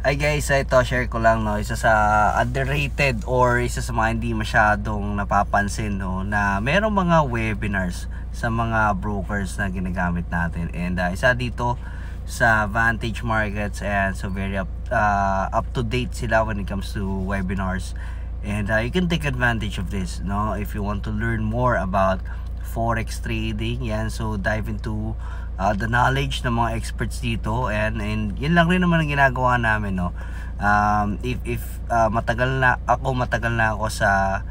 Hi guys, ito share ko lang no, isa sa underrated or isa sa mga hindi masyadong napapansin no, na merong mga webinars sa mga brokers na ginagamit natin. And isa dito sa Vantage Markets, and so very up to date sila when it comes to webinars. And you can take advantage of this no, if you want to learn more about forex trading. Yan, so dive into the knowledge ng mga experts dito, and yun lang rin naman ang ginagawa namin no. If matagal na ako sa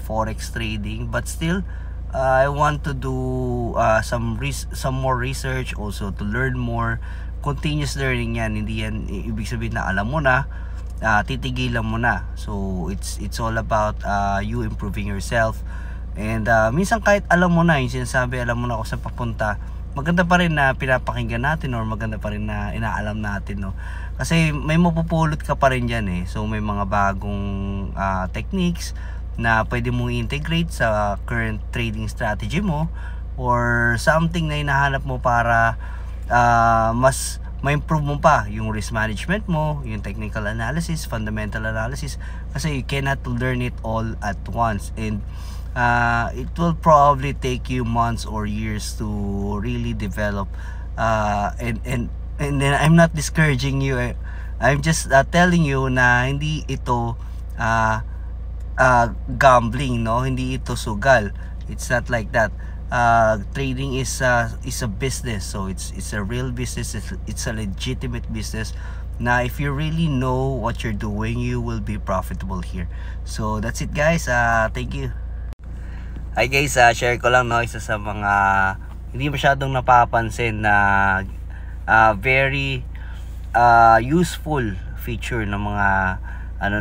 forex trading, but still I want to do some more research also to learn more. Continuous learning yan, hindi yan ibig sabihin na alam mo na titigilan mo na. So it's all about you improving yourself. And minsan kahit alam mo na yung sinasabi, alam mo na kung saan papunta, maganda pa rin na pinapakinggan natin, or maganda pa rin na inaalam natin no, kasi may mapupulot ka pa rin dyan So may mga bagong techniques na pwede mong integrate sa current trading strategy mo, or something na hinahanap mo para mas ma-improve mo pa yung risk management mo, yung technical analysis, fundamental analysis, kasi you cannot learn it all at once. And it will probably take you months or years to really develop, and then I'm not discouraging you. I'm just telling you na hindi ito gambling no, hindi ito sugal. It's not like that. Trading is a business, so it's a real business. It's a legitimate business na if you really know what you're doing, you will be profitable here. So that's it guys. Thank you. Hi guys, share ko lang no, isa sa mga hindi masyadong napapansin na very useful feature ng mga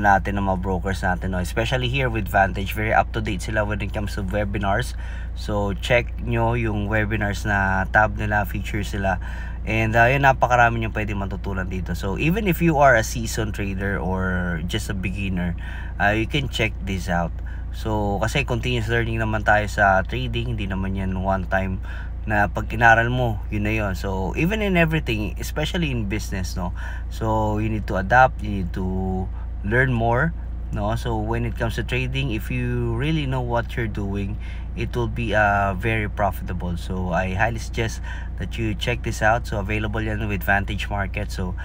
natin, ng mga brokers natin no, especially here with Vantage. Very up to date sila when it comes to webinars. So check nyo yung webinars na tab nila, features sila, and yun, napakarami nyo pwede matutunan dito. So even if you are a seasoned trader or just a beginner, you can check this out. So kasi continuous learning naman tayo sa trading, hindi naman yan one time na pag inaral mo yun na yun. So even in everything, especially in business no, so you need to adapt, you need to learn more no. So when it comes to trading, if you really know what you're doing, it will be very profitable. So I highly suggest that you check this out. So available yan with Vantage Market. So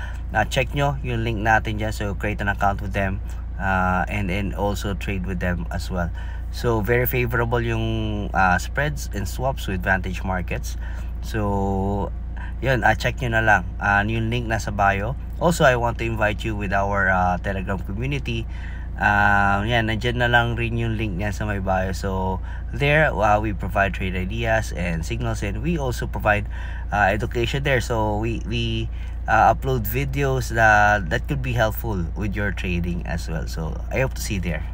check nyo yung link natin dyan, so create an account with them, and also trade with them as well. So very favorable yung spreads and swaps with Vantage Markets. So yun, check nyo na lang, yung link nasa bio. Also I want to invite you with our Telegram community. Yan, nandyan na lang rin yung link niya sa my bio. So there we provide trade ideas and signals, and we also provide education there. So we upload videos that could be helpful with your trading as well. So I hope to see you there.